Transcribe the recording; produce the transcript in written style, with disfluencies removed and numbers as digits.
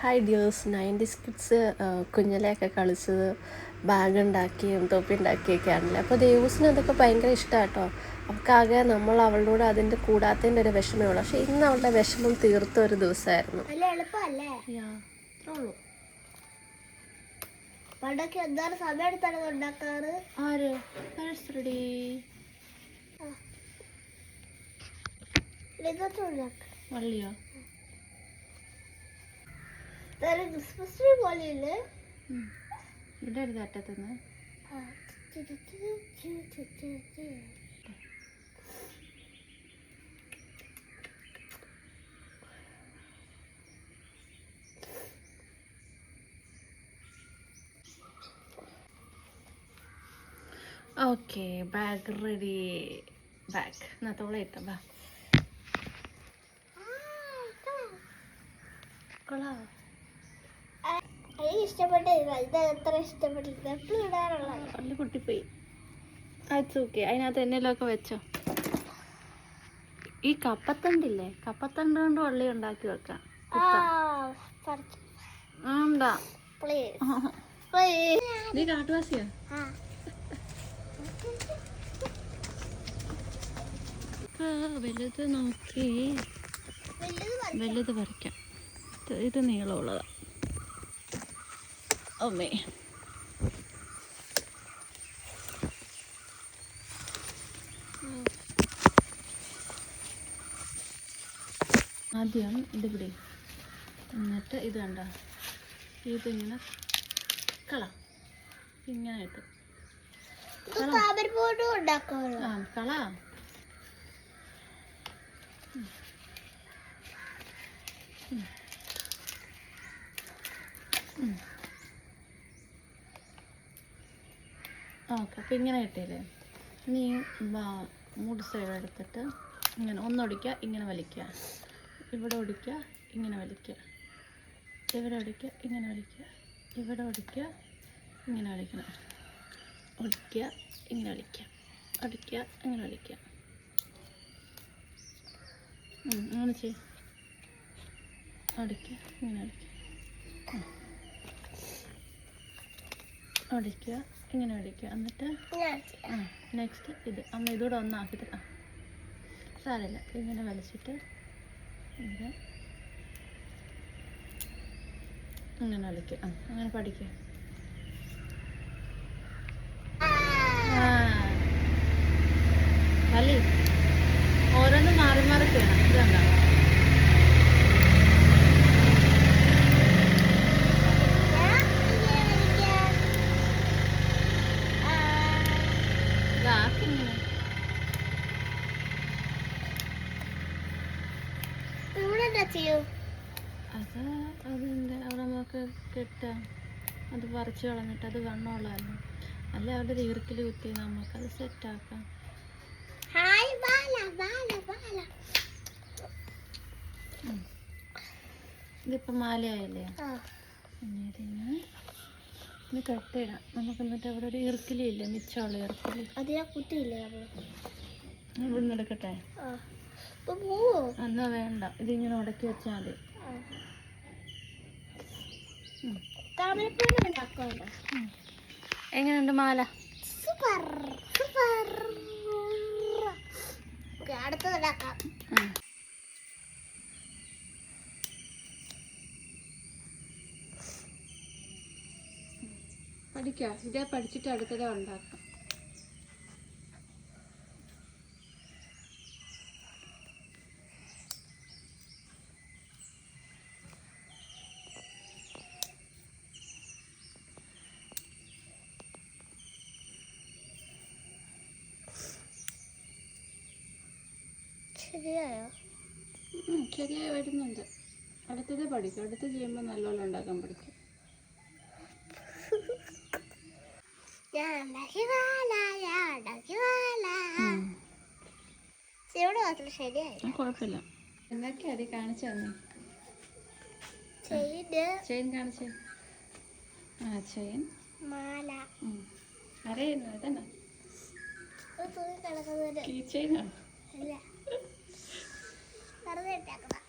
Hi dears. 90s kids കുഞ്ഞിലെയൊക്കെ കളിച്ചത് bag ഉണ്ടാക്കിയും തൊപ്പി ഉണ്ടാക്കിയൊക്കെയാണല്ലേ. അപ്പോൾ ദേവൂസിന് അതൊക്കെ ഭയങ്കര ഇഷ്ടമാണ് കേട്ടോ. അവൾക്കാകെ നമ്മൾ അവളോട് അതിൻ്റെ കൂടാത്തതിൻ്റെ ഒരു വിഷമേ ഉള്ളൂ. പക്ഷേ ഇന്ന് അവളുടെ വിഷമം തീർത്ത ഒരു ദിവസമായിരുന്നു. പണ്ടൊക്കെ എന്താണ് സമയം എടുത്താണ് ഉണ്ടാക്കാറ്? ആര് വള്ളിയോ? ക്രിസ്മസ് ട്രീ പോലെയല്ലേ? ഇവിടെ ഒരു തട്ടത്തുനിന്ന് ഓക്കെ. Bag ready. ബാഗ് നത്തോളം ഇട്ടോ. ബാ കൊള്ളാം. എനിക്ക് ഇഷ്ടപ്പെട്ടില്ല. ഇത് എത്ര ഇഷ്ടപ്പെട്ടില്ല. എപ്പോഴും ഇടാറുള്ള പല്ല് പൊട്ടിപ്പോയി. അത് ഓക്കെ. അതിനകത്ത് എണ്ണയിലൊക്കെ വെച്ചോ. ഈ കപ്പത്തണ്ടില്ലേ, കപ്പത്തണ്ട് കൊണ്ട് വള്ളി ഉണ്ടാക്കി വെക്കാം. നീ കാട്ടുവാസിയാ? വലുത് നോക്കി വലുത് പറിക്കാം. ഇത് നീളമുള്ളതാ. അമ്മേ, ആദ്യം ഇത് പിടി. എന്നിട്ട് ഇത് കണ്ട, ഇതിങ്ങനെ കള. ഇങ്ങനെ ഇട്ട് കള. ഓക്കെ. അപ്പം ഇങ്ങനെ കിട്ടിയില്ലേ? നീ മൂട് സൈഡ് എടുത്തിട്ട് ഇങ്ങനെ ഒന്നൊടിക്കുക, ഇങ്ങനെ വലിക്കുക. ഇവിടെ ഒടിക്കുക, ഇങ്ങനെ വലിക്കുക. ഇവിടെ ഒടിക്കുക, ഇങ്ങനെ വലിക്കുക. ഇവിടെ ഒടിക്കുക, ഇങ്ങനെ വലിക്കണം. ഒടിക്കുക, ഇങ്ങനെ വലിക്കുക. ഒടിക്കുക, ഇങ്ങനെ വലിക്കുക. അങ്ങനെ ചെയ്യും. ഒടിക്കുക, ഇങ്ങനെ വലിക്കുക. ഒടിക്കുക, ഇങ്ങനെ ഒടിക്കുക. എന്നിട്ട് നെക്സ്റ്റ് ഇത് അമ്മ ഇതൂടെ ഒന്നാക്കിയിട്ട് സാരമില്ല. ഇങ്ങനെ വലിച്ചിട്ട് ഇത് ഇങ്ങനെ വലിക്കുക. അങ്ങനെ പഠിക്കുക. വലി ഓരോന്ന് മാറി മാറി ചെയ്യണം. ഇതുണ്ടാവും. അതിൻ്റെ അവിടെ നമുക്ക് കെട്ടാം. അത് പറിച്ച് കളഞ്ഞിട്ട് അത് വണ്ണമുള്ളതല്ലോ. അല്ല അവിടെ ഒരു ഈർക്കിൽ കുത്തി നമുക്കത് സെറ്റാക്കാം. ഇതിപ്പോൾ മാലയായില്ലേ? ഇതിന് ഇത് കെട്ടിടാം നമുക്ക്. എന്നിട്ട് അവിടെ ഒരു ഈർക്കിലില്ലേ, മിച്ചമുള്ള ഈർക്കിലി, അതിനെ കുത്തിയില്ലേ? ഇവിടുന്ന് എടുക്കട്ടെ? എന്നാ വേണ്ട, ഇതിങ്ങനെ ഉടക്കി വെച്ചാൽ മതി. എങ്ങനെയുണ്ട് മാല? Super super. അടുത്തതാക്കാം. പഠിക്കാം. ഇതേ പഠിച്ചിട്ട് അടുത്തതേ ഉണ്ടാക്കാം. ശരിയായോ? ശരിയായി വരുന്നുണ്ട്. അടുത്തത് പഠിക്കും. അടുത്ത് ചെയ്യുമ്പോൾ നല്ലോണം ഉണ്ടാക്കാൻ പഠിക്കും. കുഴപ്പമില്ല. എന്തൊക്കെയാ അത് കാണിച്ചു തന്നെ? ചെയിൻ കാണിച്ചേ. ചെയിൻ, മാല, അറിയുന്നു. ഇതന്നെ കീ ചെയിനാണ്. വെറുതെ ഇട്ടേക്കണം.